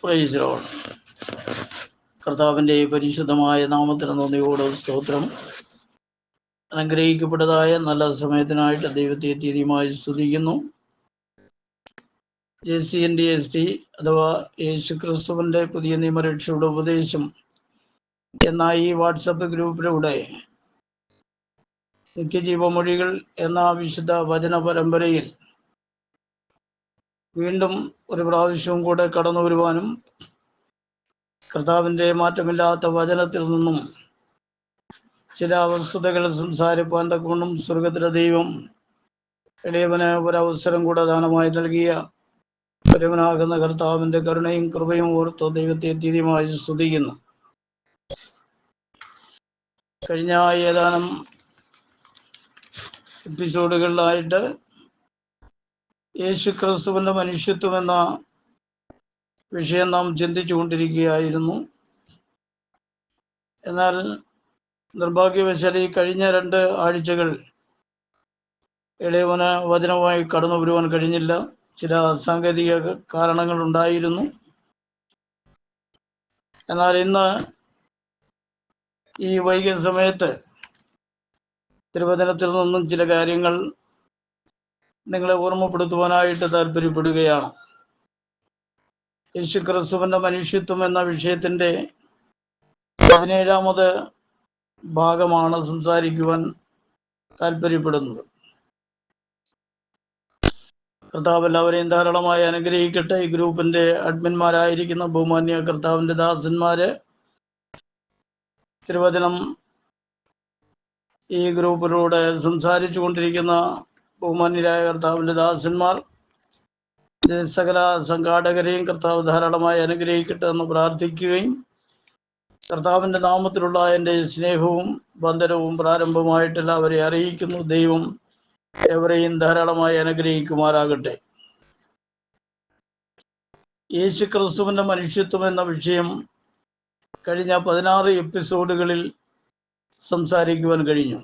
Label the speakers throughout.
Speaker 1: Price the Lord. കർത്താവിൻ്റെ പരിശുദ്ധമായ നാമത്തിന് നന്ദിയോട് സ്തോത്രം. അനുഗ്രഹിക്കപ്പെട്ടതായ നല്ല സമയത്തിനായിട്ട് ദൈവത്തെ തീയതിയുമായി സ്തുതിക്കുന്നു. JCNDST അഥവാ യേശു ക്രിസ്തുവിൻ്റെ പുതിയ നിയമരക്ഷയുടെ ഉപദേശം എന്ന ഈ വാട്സപ്പ് ഗ്രൂപ്പിലൂടെ നിത്യജീവമൊഴികൾ എന്ന വിശുദ്ധ വചന പരമ്പരയിൽ വീണ്ടും ഒരു പ്രാവശ്യവും കൂടെ കടന്നു വരുവാനും കർത്താവിൻ്റെ മാറ്റമില്ലാത്ത വചനത്തിൽ നിന്നും ചില വസ്തുതകൾ സംസാരിപ്പാൻ തക്കവണ്ണം സ്വർഗത്തിലെ ദൈവം എളിയവന് ഒരവസരം കൂടെ ദാനമായി നൽകിയ ഒരുവനാകുന്ന കർത്താവിൻ്റെ കരുണയും കൃപയും ഓർത്ത് ദൈവത്തെ തീയതിയുമായി സ്തുതിക്കുന്നു. കഴിഞ്ഞ ഏതാനും എപ്പിസോഡുകളിലായിട്ട് യേശു ക്രിസ്തുവിൻ്റെ മനുഷ്യത്വം എന്ന വിഷയം നാം ചിന്തിച്ചു കൊണ്ടിരിക്കുകയായിരുന്നു. എന്നാൽ നിർഭാഗ്യവശാൽ ഈ കഴിഞ്ഞ 2 ആഴ്ചകൾ ഇളയവന് വചനവുമായി കടന്നു വരുവാൻ കഴിഞ്ഞില്ല. ചില സാങ്കേതിക കാരണങ്ങൾ ഉണ്ടായിരുന്നു. എന്നാൽ ഇന്ന് ഈ വൈകിയ സമയത്ത് തിരുവചനത്തിൽ നിന്നും ചില കാര്യങ്ങൾ നിങ്ങളെ ഓർമ്മപ്പെടുത്തുവാനായിട്ട് താല്പര്യപ്പെടുകയാണ്. യേശു ക്രിസ്തുവിൻ്റെ മനുഷ്യത്വം എന്ന വിഷയത്തിൻ്റെ 17ാമത് ഭാഗമാണ് സംസാരിക്കുവാൻ താല്പര്യപ്പെടുന്നത്. കർത്താവ് എല്ലാവരെയും ധാരാളമായി അനുഗ്രഹിക്കട്ടെ. ഈ ഗ്രൂപ്പിൻ്റെ അഡ്മിന്മാരായിരിക്കുന്ന ബഹുമാന്യ കർത്താവിൻ്റെ ദാസന്മാര്, തിരുവചനം ഈ ഗ്രൂപ്പിലൂടെ സംസാരിച്ചു കൊണ്ടിരിക്കുന്ന ബഹുമാന്യരായ കർത്താവിൻ്റെ ദാസന്മാർ, സകല സംഘാടകരെയും കർത്താവ് ധാരാളമായി അനുഗ്രഹിക്കട്ടെ എന്ന് പ്രാർത്ഥിക്കുകയും കർത്താവിൻ്റെ നാമത്തിലുള്ള എൻ്റെ സ്നേഹവും വന്ദനവും പ്രാരംഭമായിട്ട് എല്ലാവരെയും അറിയിക്കുന്നു. ദൈവം എവരെയും ധാരാളമായി അനുഗ്രഹിക്കുമാറാകട്ടെ. യേശു ക്രിസ്തുവിൻ്റെ മനുഷ്യത്വം എന്ന വിഷയം കഴിഞ്ഞ 16 എപ്പിസോഡുകളിൽ സംസാരിക്കുവാൻ കഴിഞ്ഞു.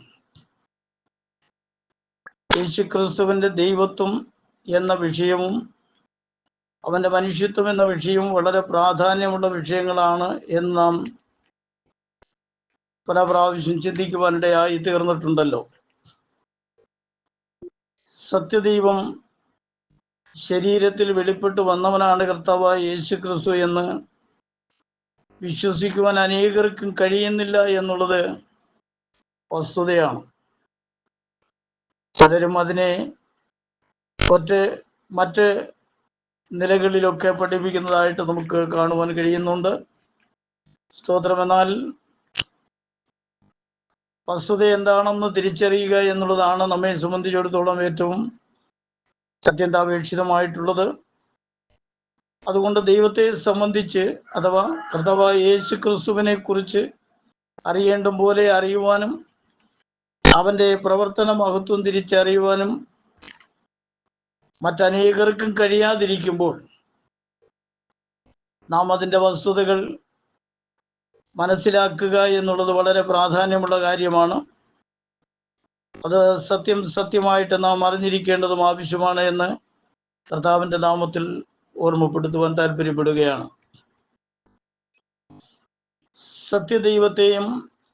Speaker 1: യേശു ക്രിസ്തുവിൻ്റെ ദൈവത്വം എന്ന വിഷയവും അവൻ്റെ മനുഷ്യത്വം എന്ന വിഷയവും വളരെ പ്രാധാന്യമുള്ള വിഷയങ്ങളാണ് എന്ന് നാം പല പ്രാവശ്യം ചിന്തിക്കുവാനിടയായി തീർന്നിട്ടുണ്ടല്ലോ. സത്യദൈവം ശരീരത്തിൽ വെളിപ്പെട്ട് വന്നവനാണ് കർത്താവായ യേശു ക്രിസ്തു എന്ന് വിശ്വസിക്കുവാൻ അനേകർക്കും കഴിയുന്നില്ല എന്നുള്ളത് വസ്തുതയാണ്. പലരും അതിനെ മറ്റ് നിലകളിലൊക്കെ പഠിപ്പിക്കുന്നതായിട്ട് നമുക്ക് കാണുവാൻ കഴിയുന്നുണ്ട്. സ്തോത്രം. എന്നാൽ വസ്തുത എന്താണെന്ന് തിരിച്ചറിയുക എന്നുള്ളതാണ് നമ്മെ സംബന്ധിച്ചിടത്തോളം ഏറ്റവും അത്യന്താപേക്ഷിതമായിട്ടുള്ളത്. അതുകൊണ്ട് ദൈവത്തെ സംബന്ധിച്ച് അഥവാ കർത്താവായ യേശു ക്രിസ്തുവിനെ കുറിച്ച് അറിയേണ്ടും പോലെ അറിയുവാനും അവൻ്റെ പ്രവർത്തന മഹത്വം തിരിച്ചറിയുവാനും മറ്റനേകർക്കും കഴിയാതിരിക്കുമ്പോൾ നാം അതിൻ്റെ വസ്തുതകൾ മനസ്സിലാക്കുക എന്നുള്ളത് വളരെ പ്രാധാന്യമുള്ള കാര്യമാണ്. അത് സത്യമായിട്ട് നാം അറിഞ്ഞിരിക്കേണ്ടതും ആവശ്യമാണ് എന്ന് കർത്താവിൻ്റെ നാമത്തിൽ ഓർമ്മപ്പെടുത്തുവാൻ താല്പര്യപ്പെടുകയാണ്. സത്യദൈവത്തെയും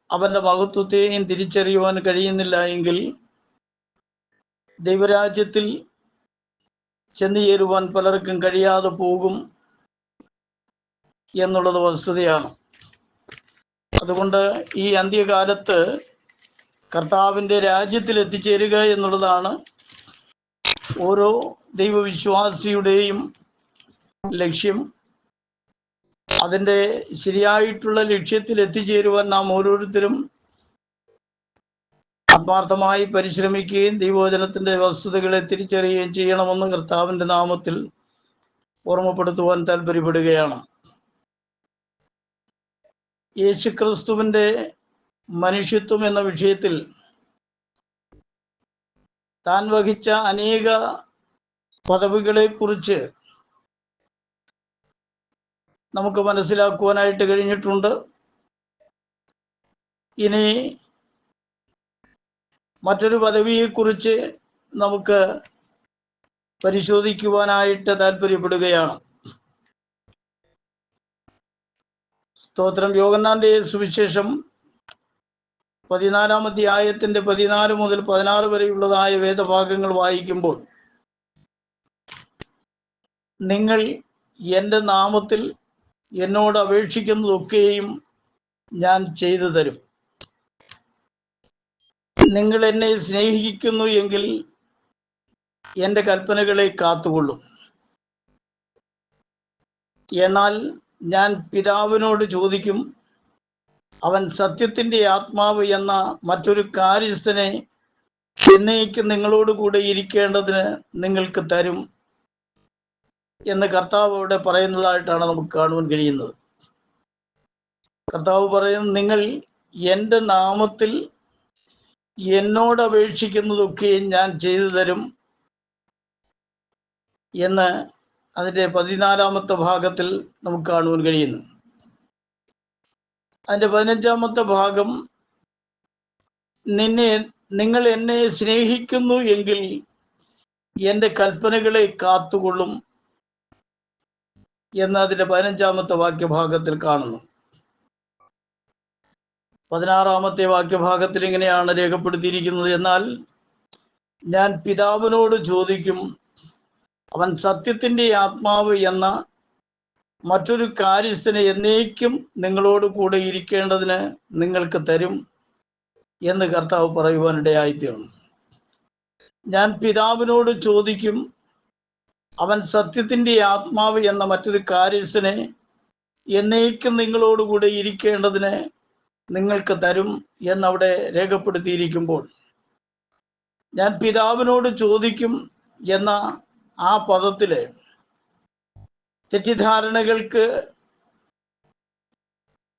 Speaker 1: അവൻ്റെ മഹത്വത്തെയും തിരിച്ചറിയുവാൻ കഴിയുന്നില്ല എങ്കിൽ ദൈവരാജ്യത്തിൽ ചെന്നു ചേരുവാൻ പലർക്കും കഴിയാതെ പോകും എന്നുള്ളത് വസ്തുതയാണ്. അതുകൊണ്ട് ഈ അന്ത്യകാലത്ത് കർത്താവിൻ്റെ രാജ്യത്തിൽ എത്തിച്ചേരുക എന്നുള്ളതാണ് ഓരോ ദൈവവിശ്വാസിയുടെയും ലക്ഷ്യം. അതിൻ്റെ ശരിയായിട്ടുള്ള ലക്ഷ്യത്തിൽ എത്തിച്ചേരുവാൻ നാം ഓരോരുത്തരും ആത്മാർത്ഥമായി പരിശ്രമിക്കുകയും ദൈവവചനത്തിൻ്റെ വസ്തുതകളെ തിരിച്ചറിയുകയും ചെയ്യണമെന്ന് കർത്താവിൻ്റെ നാമത്തിൽ ഓർമ്മപ്പെടുത്തുവാൻ താല്പര്യപ്പെടുകയാണ്. യേശുക്രിസ്തുവിൻ്റെ മനുഷ്യത്വം എന്ന വിഷയത്തിൽ താൻ വഹിച്ച അനേക പദവികളെക്കുറിച്ച് നമുക്ക് മനസ്സിലാക്കുവാനായിട്ട് കഴിഞ്ഞിട്ടുണ്ട്. ഇനി മറ്റൊരു പദവിയെക്കുറിച്ച് നമുക്ക് പരിശോധിക്കുവാനായിട്ട് താല്പര്യപ്പെടുകയാണ്. സ്തോത്രം. യോഹന്നാന്റെ സുവിശേഷം 14-ാം അധ്യായത്തിന്റെ 14 മുതൽ 16 വരെയുള്ളതായ വേദഭാഗങ്ങൾ വായിക്കുമ്പോൾ, നിങ്ങൾ എൻ്റെ നാമത്തിൽ എന്നോട് അപേക്ഷിക്കുന്നതൊക്കെയും ഞാൻ ചെയ്തു തരും. നിങ്ങൾ എന്നെ സ്നേഹിക്കുന്നു എങ്കിൽ എൻ്റെ കൽപ്പനകളെ കാത്തുകൊള്ളും. എന്നാൽ ഞാൻ പിതാവിനോട് ചോദിക്കും, അവൻ സത്യത്തിൻ്റെ ആത്മാവ് എന്ന മറ്റൊരു കാര്യസ്ഥനെ എന്നേക്കും നിങ്ങളോട് കൂടെ ഇരിക്കേണ്ടതിന് നിങ്ങൾക്ക് തരും എന്ന് കർത്താവ് ഇവിടെ പറയുന്നതായിട്ടാണ് നമുക്ക് കാണുവാൻ കഴിയുന്നത്. കർത്താവ് പറയുന്നത്, നിങ്ങൾ എൻ്റെ നാമത്തിൽ എന്നോട് അപേക്ഷിക്കുന്നതൊക്കെ ഞാൻ ചെയ്തു തരും എന്ന് അതിൻ്റെ 14-ാമത്തെ ഭാഗത്തിൽ നമുക്ക് കാണുവാൻ കഴിയുന്നു. അതിൻ്റെ 15-ാമത്തെ ഭാഗം, നിങ്ങൾ എന്നെ സ്നേഹിക്കുന്നു എങ്കിൽ എൻ്റെ കൽപ്പനകളെ കാത്തുകൊള്ളും എന്ന് അതിൻ്റെ 15-ാമത്തെ വാക്യഭാഗത്തിൽ കാണുന്നു. 16-ാമത്തെ വാക്യഭാഗത്തിൽ ഇങ്ങനെയാണ് രേഖപ്പെടുത്തിയിരിക്കുന്നത്, എന്നാൽ ഞാൻ പിതാവിനോട് ചോദിക്കും, അവൻ സത്യത്തിൻ്റെ ആത്മാവ് എന്ന മറ്റൊരു കാര്യസ്ഥനെ എന്നേക്കും നിങ്ങളോട് കൂടെ ഇരിക്കേണ്ടതിന് നിങ്ങൾക്ക് തരും എന്ന് കർത്താവ് പറയുവാനിടയായിത്തീർന്നു. ഞാൻ പിതാവിനോട് ചോദിക്കും, അവൻ സത്യത്തിൻ്റെ ആത്മാവ് എന്ന മറ്റൊരു കാര്യസ്ഥനെ എന്നേക്കും നിങ്ങളോട് കൂടെ ഇരിക്കേണ്ടതിന് നിങ്ങൾക്ക് തരും എന്നവിടെ രേഖപ്പെടുത്തിയിരിക്കുമ്പോൾ, ഞാൻ പിതാവിനോട് ചോദിക്കും എന്ന ആ പദത്തിലെ തെറ്റിദ്ധാരണകൾക്ക്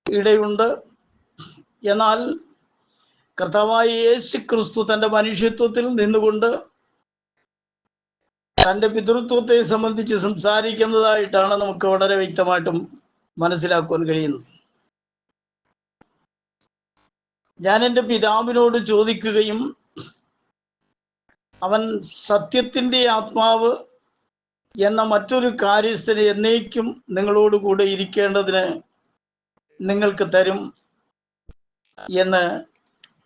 Speaker 1: ഇടയുണ്ട്. എന്നാൽ കർത്താവായ യേശു ക്രിസ്തു തൻ്റെ മനുഷ്യത്വത്തിൽ നിന്നുകൊണ്ട് തൻ്റെ പിതൃത്വത്തെ സംബന്ധിച്ച് സംസാരിക്കുന്നതായിട്ടാണ് നമുക്ക് വളരെ വ്യക്തമായിട്ടും മനസ്സിലാക്കുവാൻ കഴിയുന്നത്. ഞാൻ എൻ്റെ പിതാവിനോട് ചോദിക്കുകയും അവൻ സത്യത്തിൻ്റെ ആത്മാവ് എന്ന മറ്റൊരു കാര്യസ്ഥനെ എന്നേക്കും നിങ്ങളോട് കൂടെ ഇരിക്കേണ്ടതിന് നിങ്ങൾക്ക് തരും എന്ന്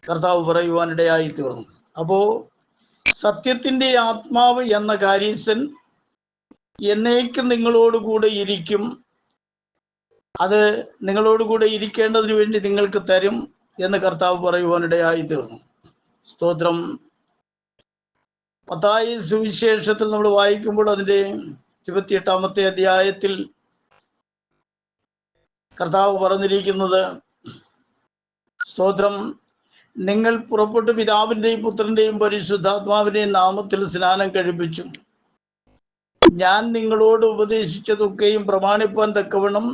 Speaker 1: കർത്താവ് പറയുവാനിടയായി തീർന്നു. അപ്പോൾ സത്യത്തിൻ്റെ ആത്മാവ് എന്ന കാര്യസ്ഥൻ എന്നേക്കും നിങ്ങളോട് കൂടെ ഇരിക്കും, അത് നിങ്ങളോട് കൂടെ ഇരിക്കേണ്ടതിന് വേണ്ടി നിങ്ങൾക്ക് തരും എന്ന് കർത്താവ് പറയുവാനിടയായി തീർന്നു. സ്തോത്രം. മത്തായി സുവിശേഷത്തിൽ നമ്മൾ വായിക്കുമ്പോൾ അതിൻ്റെ 28-ാമത്തെ അധ്യായത്തിൽ കർത്താവ് പറഞ്ഞിരിക്കുന്നത്, സ്തോത്രം, നിങ്ങൾ പുറപ്പെട്ട് പിതാവിൻ്റെയും പുത്രൻ്റെയും പരിശുദ്ധാത്മാവിൻ്റെയും നാമത്തിൽ സ്നാനം കഴിപ്പിച്ചു. ഞാൻ നിങ്ങളോട് ഉപദേശിച്ചതൊക്കെയും പ്രമാണിപ്പാൻ തക്കവണ്ണം,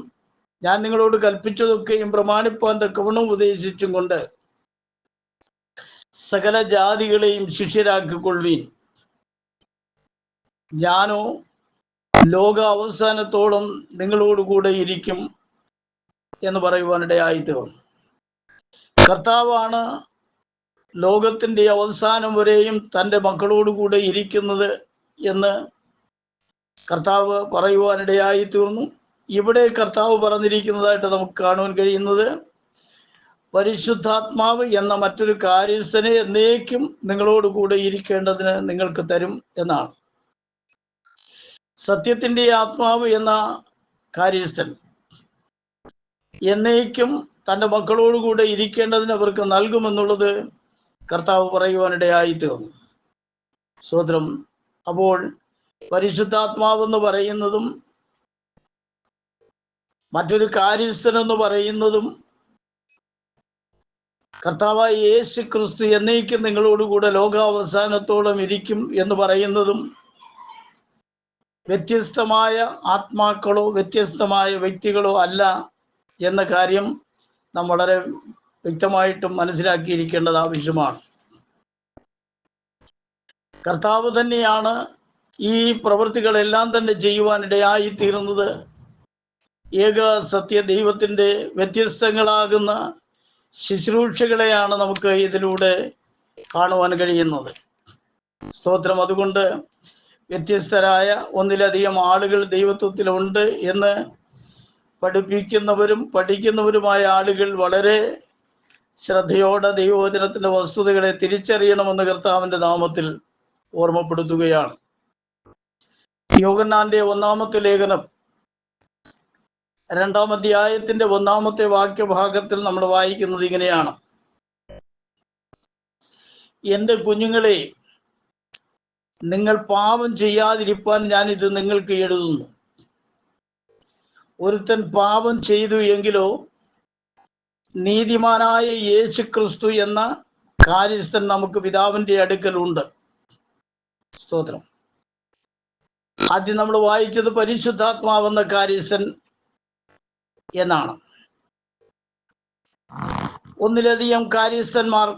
Speaker 1: ഞാൻ നിങ്ങളോട് കൽപ്പിച്ചതൊക്കെയും പ്രമാണിപ്പാൻ തക്കവണ്ണം ഉപദേശിച്ചും കൊണ്ട് സകല ജാതികളെയും ശിഷ്യരാക്കിക്കൊള്ളുവീൻ. ഞാനോ ലോക അവസാനത്തോളം നിങ്ങളോടുകൂടെ ഇരിക്കും എന്ന് പറയുവാനിടയായി തീർന്നു. കർത്താവാണ് ലോകത്തിൻ്റെ അവസാനം വരെയും തൻ്റെ മക്കളോടുകൂടെ ഇരിക്കുന്നത് എന്ന് കർത്താവ് പറയുവാനിടയായി തീർന്നു. ഇവിടെ കർത്താവ് പറഞ്ഞിരിക്കുന്നതായിട്ട് നമുക്ക് കാണുവാൻ കഴിയുന്നത്, പരിശുദ്ധാത്മാവ് എന്ന മറ്റൊരു കാര്യസ്ഥനെ എന്നേക്കും നിങ്ങളോടുകൂടെ ഇരിക്കേണ്ടതിന് നിങ്ങൾക്ക് തരും എന്നാണ്. സത്യത്തിൻ്റെ ആത്മാവ് എന്ന കാര്യസ്ഥൻ എന്നേക്കും തൻ്റെ മക്കളോടുകൂടെ ഇരിക്കേണ്ടതിന് അവർക്ക് നൽകുമെന്നുള്ളത് കർത്താവ് പറയുവാനിടയായി തീർന്നു. സ്തോത്രം. അപ്പോൾ പരിശുദ്ധാത്മാവെന്ന് പറയുന്നതും മറ്റൊരു കാര്യസ്ഥൻ എന്ന് പറയുന്നതും കർത്താവായ യേശു ക്രിസ്തു എന്നേക്കും നിങ്ങളോടുകൂടെ ലോകാവസാനത്തോളം ഇരിക്കും എന്ന് പറയുന്നതും വ്യത്യസ്തമായ ആത്മാക്കളോ വ്യത്യസ്തമായ വ്യക്തികളോ അല്ല എന്ന കാര്യം നാം വളരെ വ്യക്തമായിട്ടും മനസ്സിലാക്കിയിരിക്കേണ്ടത് ആവശ്യമാണ്. കർത്താവ് തന്നെയാണ് ഈ പ്രവൃത്തികളെല്ലാം തന്നെ ചെയ്യുവാനിടയായി തീരുന്നത്. ഏക സത്യ ദൈവത്തിൻ്റെ വ്യത്യസ്തങ്ങളാകുന്ന ശുശ്രൂഷകളെയാണ് നമുക്ക് ഇതിലൂടെ കാണുവാൻ കഴിയുന്നത്. സ്തോത്രം. അതുകൊണ്ട് വ്യത്യസ്തരായ ഒന്നിലധികം ആളുകൾ ദൈവത്വത്തിലുണ്ട് എന്ന് പഠിപ്പിക്കുന്നവരും പഠിക്കുന്നവരുമായ ആളുകൾ വളരെ ശ്രദ്ധയോടെ ദൈവവചനത്തിന്റെ വസ്തുതകളെ തിരിച്ചറിയണമെന്ന് കർത്താവിന്റെ നാമത്തിൽ ഓർമ്മപ്പെടുത്തുകയാണ്. യോഹന്നാന്റെ 1-ാമത്തെ ലേഖനം 2-ാം അധ്യായത്തിന്റെ 1-ാമത്തെ വാക്യഭാഗത്തിൽ നമ്മൾ വായിക്കുന്നത് ഇങ്ങനെയാണ്: എൻ്റെ കുഞ്ഞുങ്ങളെ, നിങ്ങൾ പാപം ചെയ്യാതിരിപ്പാൻ ഞാൻ ഇത് നിങ്ങൾക്ക് എഴുതുന്നു. ഒരുത്തൻ പാപം ചെയ്തു എങ്കിലോ നീതിമാനായ യേശു ക്രിസ്തു എന്ന കാര്യസ്ഥൻ നമുക്ക് പിതാവിന്റെ അടുക്കലുണ്ട്. സ്തോത്രം. ആദ്യം നമ്മൾ വായിച്ചത് പരിശുദ്ധാത്മാവെന്ന കാര്യസ്ഥൻ എന്നാണ്. ഒന്നിലധികം കാര്യസ്ഥന്മാർ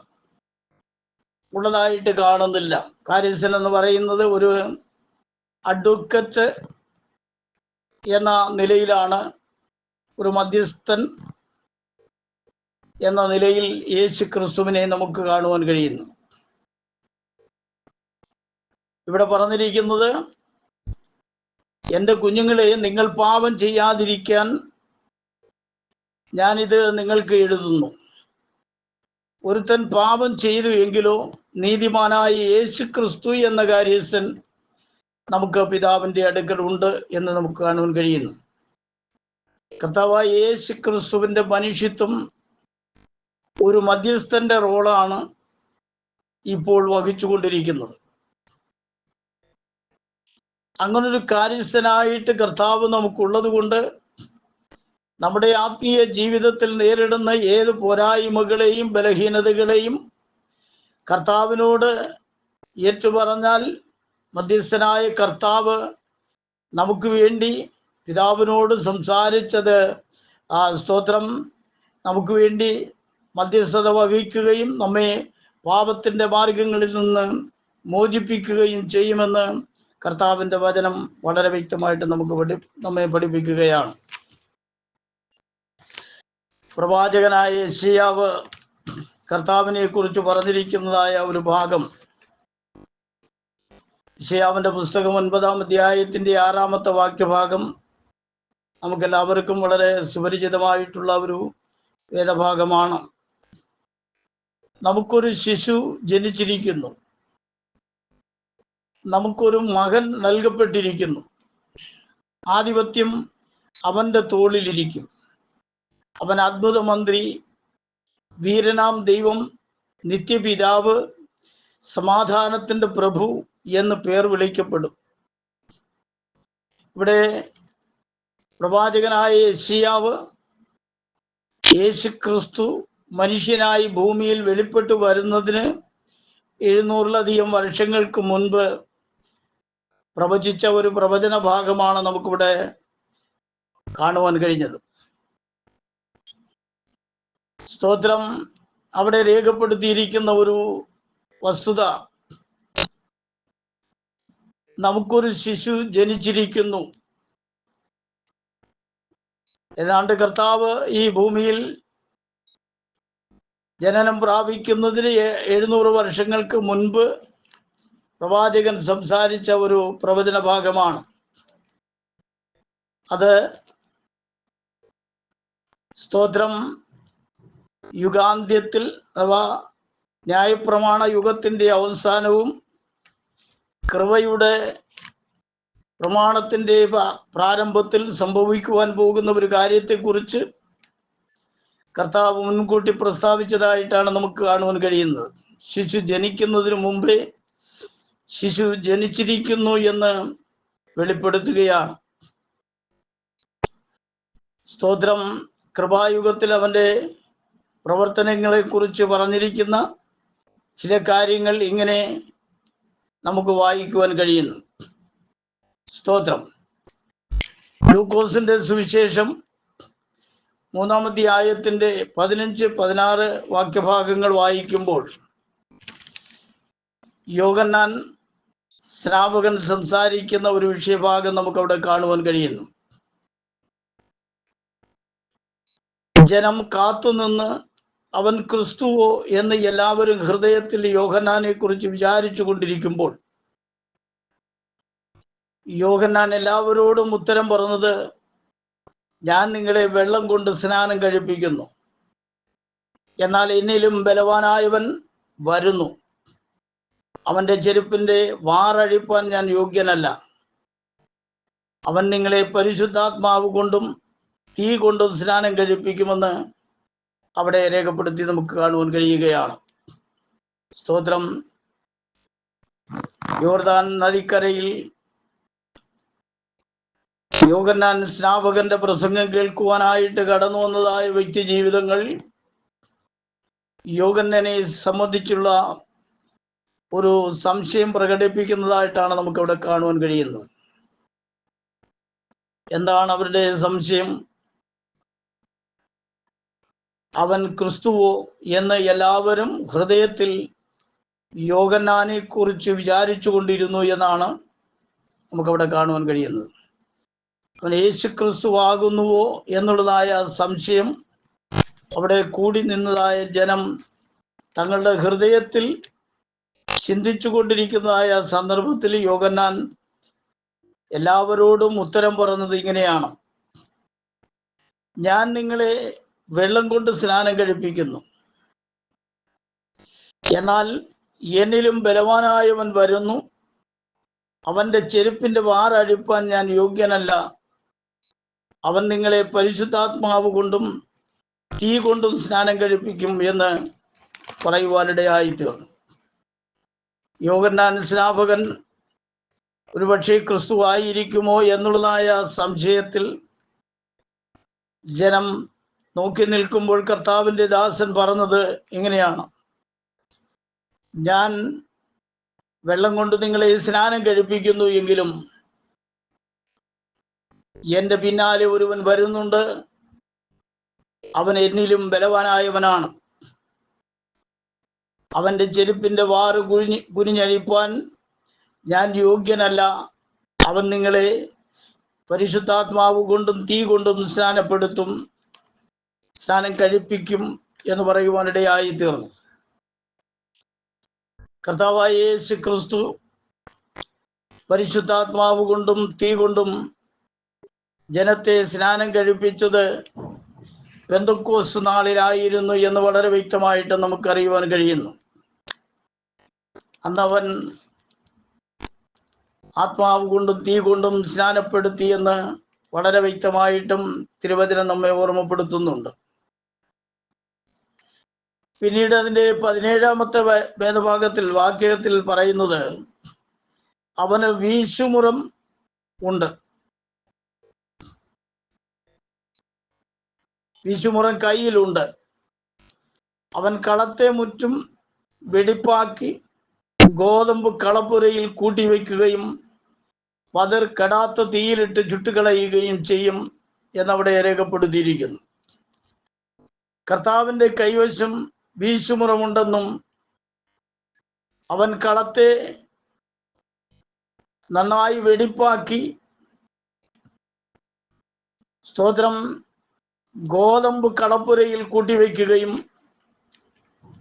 Speaker 1: ഉള്ളതായിട്ട് കാണുന്നില്ല. കാര്യസ്ഥൻ എന്ന് പറയുന്നത് ഒരു അഡ്വക്കറ്റ് എന്ന നിലയിലാണ്, ഒരു മധ്യസ്ഥൻ എന്ന നിലയിൽ യേശു ക്രിസ്തുവിനെ നമുക്ക് കാണുവാൻ കഴിയുന്നു. ഇവിടെ പറഞ്ഞിരിക്കുന്നത്, എൻ്റെ കുഞ്ഞുങ്ങളെ, നിങ്ങൾ പാപം ചെയ്യാതിരിക്കാൻ ഞാനിത് നിങ്ങൾക്ക് എഴുതുന്നു. ഒരുത്തൻ പാപം ചെയ്തു എങ്കിലോ നീതിമാനായ യേശു ക്രിസ്തു എന്ന കാര്യസ്ഥൻ നമുക്ക് പിതാവിന്റെ അടുക്കലുണ്ട് എന്ന് നമുക്ക് കാണുവാൻ കഴിയുന്നു. കർത്താവായ യേശു ക്രിസ്തുവിന്റെ മനുഷ്യത്വം ഒരു മധ്യസ്ഥന്റെ റോളാണ് ഇപ്പോൾ വഹിച്ചുകൊണ്ടിരിക്കുന്നത്. അങ്ങനൊരു കാര്യസ്ഥനായിട്ട് കർത്താവ് നമുക്കുള്ളത് കൊണ്ട് നമ്മുടെ ആത്മീയ ജീവിതത്തിൽ നേരിടുന്ന ഏത് പോരായ്മകളെയും ബലഹീനതകളെയും കർത്താവിനോട് ഏറ്റുപറഞ്ഞാൽ മധ്യസ്ഥനായ കർത്താവ് നമുക്ക് വേണ്ടി പിതാവിനോട് സംസാരിച്ചത് സ്തോത്രം നമുക്ക് വേണ്ടി മധ്യസ്ഥത വഹിക്കുകയും നമ്മെ പാപത്തിന്റെ മാർഗങ്ങളിൽ നിന്ന് മോചിപ്പിക്കുകയും ചെയ്യുമെന്ന് കർത്താവിന്റെ വചനം വളരെ വ്യക്തമായിട്ട് നമ്മെ പഠിപ്പിക്കുകയാണ്. പ്രവാചകനായ യെശയ്യാവ് കർത്താവിനെ കുറിച്ച് പറഞ്ഞിരിക്കുന്നതായ ഒരു ഭാഗം, യെശയ്യാവിന്റെ പുസ്തകം 9-ാം അധ്യായത്തിന്റെ 6-ാമത്തെ വാക്യഭാഗം നമുക്കെല്ലാവർക്കും വളരെ സുപരിചിതമായിട്ടുള്ള ഒരു വേദഭാഗമാണ്. നമുക്കൊരു ശിശു ജനിച്ചിരിക്കുന്നു, നമുക്കൊരു മകൻ നൽകപ്പെട്ടിരിക്കുന്നു, ആധിപത്യം അവന്റെ തോളിലിരിക്കും. അവൻ അത്ഭുത മന്ത്രി, വീരനാം ദൈവം, നിത്യപിതാവ്, സമാധാനത്തിന്റെ പ്രഭു എന്ന് പേർ വിളിക്കപ്പെടും. ഇവിടെ പ്രവാചകനായ യെശയ്യാവ് യേശു ക്രിസ്തു മനുഷ്യനായി ഭൂമിയിൽ വെളിപ്പെട്ടു വരുന്നതിന് 700-ലധികം വർഷങ്ങൾക്ക് മുൻപ് പ്രവചിച്ച ഒരു പ്രവചന ഭാഗമാണ് നമുക്കിവിടെ കാണുവാൻ കഴിഞ്ഞത്. സ്തോത്രം. അവിടെ രേഖപ്പെടുത്തിയിരിക്കുന്ന ഒരു വസ്തുത, നമുക്കൊരു ശിശു ജനിച്ചിരിക്കുന്നു. ഏതാണ്ട് കർത്താവ് ഈ ഭൂമിയിൽ ജനനം പ്രാപിക്കുന്നതിന് 700 വർഷങ്ങൾക്ക് മുൻപ് പ്രവാചകൻ സംസാരിച്ച ഒരു പ്രവചന ഭാഗമാണ് അത്. സ്തോത്രം. യുഗാന്ത്യത്തിൽ അഥവാ ന്യായപ്രമാണ യുഗത്തിന്റെ അവസാനവും കൃപയുടെ പ്രമാണത്തിന്റെ പ്രാരംഭത്തിൽ സംഭവിക്കുവാൻ പോകുന്ന ഒരു കാര്യത്തെക്കുറിച്ച് കർത്താവ് മുൻകൂട്ടി പ്രസ്താവിച്ചതായിട്ടാണ് നമുക്ക് കാണുവാൻ കഴിയുന്നത്. ശിശു ജനിക്കുന്നതിന് മുമ്പേ ശിശു ജനിച്ചിരിക്കുന്നു എന്ന് വെളിപ്പെടുത്തുകയാണ്. സ്തോത്രം. കൃപായുഗത്തിൽ അവന്റെ പ്രവർത്തനങ്ങളെ കുറിച്ച് പറഞ്ഞിരിക്കുന്ന ചില കാര്യങ്ങൾ ഇങ്ങനെ നമുക്ക് വായിക്കുവാൻ കഴിയുന്നു. സ്തോത്രം. ലൂക്കോസിന്റെ സുവിശേഷം 3-ാം അധ്യായത്തിന്റെ 15-16 വാക്യഭാഗങ്ങൾ വായിക്കുമ്പോൾ യോഹന്നാൻ സ്നാപകൻ സംസാരിക്കുന്ന ഒരു വിഷയഭാഗം നമുക്കവിടെ കാണുവാൻ കഴിയുന്നു. ജനം കാത്തുനിന്ന് അവൻ ക്രിസ്തുവോ എന്ന് എല്ലാവരും ഹൃദയത്തിൽ യോഹന്നാനെ കുറിച്ച് വിചാരിച്ചു കൊണ്ടിരിക്കുമ്പോൾ യോഹന്നാൻ എല്ലാവരോടും ഉത്തരം പറഞ്ഞത്, ഞാൻ നിങ്ങളെ വെള്ളം കൊണ്ട് സ്നാനം കഴിപ്പിക്കുന്നു, എന്നാൽ എന്നിലും ബലവാനായവൻ വരുന്നു. അവന്റെ ചെരുപ്പിന്റെ വാറഴിപ്പാൻ ഞാൻ യോഗ്യനല്ല. അവൻ നിങ്ങളെ പരിശുദ്ധാത്മാവ് കൊണ്ടും തീ കൊണ്ടും സ്നാനം കഴിപ്പിക്കുമെന്ന് അവിടെ രേഖപ്പെടുത്തി നമുക്ക് കാണുവാൻ കഴിയുകയാണ്. സ്തോത്രം. യോർദാൻ നദിക്കരയിൽ യോഹന്നാൻ സ്നാപകന്റെ പ്രസംഗം കേൾക്കുവാനായിട്ട് കടന്നു വന്നതായ വ്യക്തി ജീവിതങ്ങൾ യോഹന്നാനെ സംബന്ധിച്ചുള്ള ഒരു സംശയം പ്രകടിപ്പിക്കുന്നതായിട്ടാണ് നമുക്കിവിടെ കാണുവാൻ കഴിയുന്നത്. എന്താണ് അവരുടെ സംശയം? അവൻ ക്രിസ്തുവോ എന്ന് എല്ലാവരും ഹൃദയത്തിൽ യോഹന്നാനെ കുറിച്ച് വിചാരിച്ചു കൊണ്ടിരുന്നു എന്നാണ് നമുക്കവിടെ കാണുവാൻ കഴിയുന്നത്. അവൻ യേശു ക്രിസ്തുവാകുന്നുവോ എന്നുള്ളതായ സംശയം അവിടെ കൂടി നിന്നതായ ജനം തങ്ങളുടെ ഹൃദയത്തിൽ ചിന്തിച്ചു കൊണ്ടിരിക്കുന്നതായ സന്ദർഭത്തിൽ യോഹന്നാൻ എല്ലാവരോടും ഉത്തരം പറഞ്ഞത് ഇങ്ങനെയാണ്: ഞാൻ നിങ്ങളെ വെള്ളം കൊണ്ട് സ്നാനം കഴിപ്പിക്കുന്നു, എന്നാൽ എന്നിലും ബലവാനായവൻ വരുന്നു. അവന്റെ ചെരുപ്പിന്റെ വാറഴിപ്പാൻ ഞാൻ യോഗ്യനല്ല. അവൻ നിങ്ങളെ പരിശുദ്ധാത്മാവ് കൊണ്ടും തീ കൊണ്ടും സ്നാനം കഴിപ്പിക്കും എന്ന് പറയുവാനിടയായിത്തീർന്നു. യോഹന്നാൻ സ്നാപകൻ ഒരുപക്ഷെ ക്രിസ്തു ആയിരിക്കുമോ എന്നുള്ളതായ സംശയത്തിൽ ജനം നോക്കി നിൽക്കുമ്പോൾ കർത്താവിന്റെ ദാസൻ പറഞ്ഞത് ഇങ്ങനെയാണ്: ഞാൻ വെള്ളം കൊണ്ട് നിങ്ങളെ സ്നാനം കഴിപ്പിക്കുന്നു, എങ്കിലും എന്റെ പിന്നാലെ ഒരുവൻ വരുന്നുണ്ട്. അവൻ എന്നിലും ബലവാനായവനാണ്. അവന്റെ ചെരുപ്പിന്റെ വാറ് കുനിഞ്ഞഴിപ്പാൻ ഞാൻ യോഗ്യനല്ല. അവൻ നിങ്ങളെ പരിശുദ്ധാത്മാവ് കൊണ്ടും തീ കൊണ്ടും സ്നാനം കഴിപ്പിക്കും എന്ന് പറയുവാനിടയായി തീർന്നു. കർത്താവായ യേശു ക്രിസ്തു പരിശുദ്ധാത്മാവ് കൊണ്ടും തീ കൊണ്ടും ജനത്തെ സ്നാനം കഴിപ്പിച്ചത് പെന്തക്കോസ്ത് നാളിലായിരുന്നു എന്ന് വളരെ വ്യക്തമായിട്ട് നമുക്കറിയുവാൻ കഴിയുന്നു. അന്നവൻ ആത്മാവ് കൊണ്ടും തീ കൊണ്ടും സ്നാനപ്പെടുത്തി എന്ന് വളരെ വ്യക്തമായിട്ടും തിരുവചനം നമ്മെ ഓർമ്മപ്പെടുത്തുന്നുണ്ട്. പിന്നീട് അതിന്റെ 17-ാമത്തെ വേദഭാഗത്തിൽ വാക്യത്തിൽ പറയുന്നത് അവന് വീശുമുറം ഉണ്ട്. വീശുമുറം കയ്യിലുണ്ട്. അവൻ കളത്തെ മുറ്റും വെടിപ്പാക്കി ഗോതമ്പ് കളപ്പുരയിൽ കൂട്ടിവെക്കുകയും പതിർ കെടാത്ത തീയിലിട്ട് ചുട്ടുകളയുകയും ചെയ്യും എന്നവിടെ രേഖപ്പെടുത്തിയിരിക്കുന്നു. കർത്താവിന്റെ കൈവശം വീശുമുറമുണ്ടെന്നും അവൻ കളത്തെ നന്നായി വെടിപ്പാക്കി സ്തോത്രം ഗോതമ്പ് കളപ്പുരയിൽ കൂട്ടിവെക്കുകയും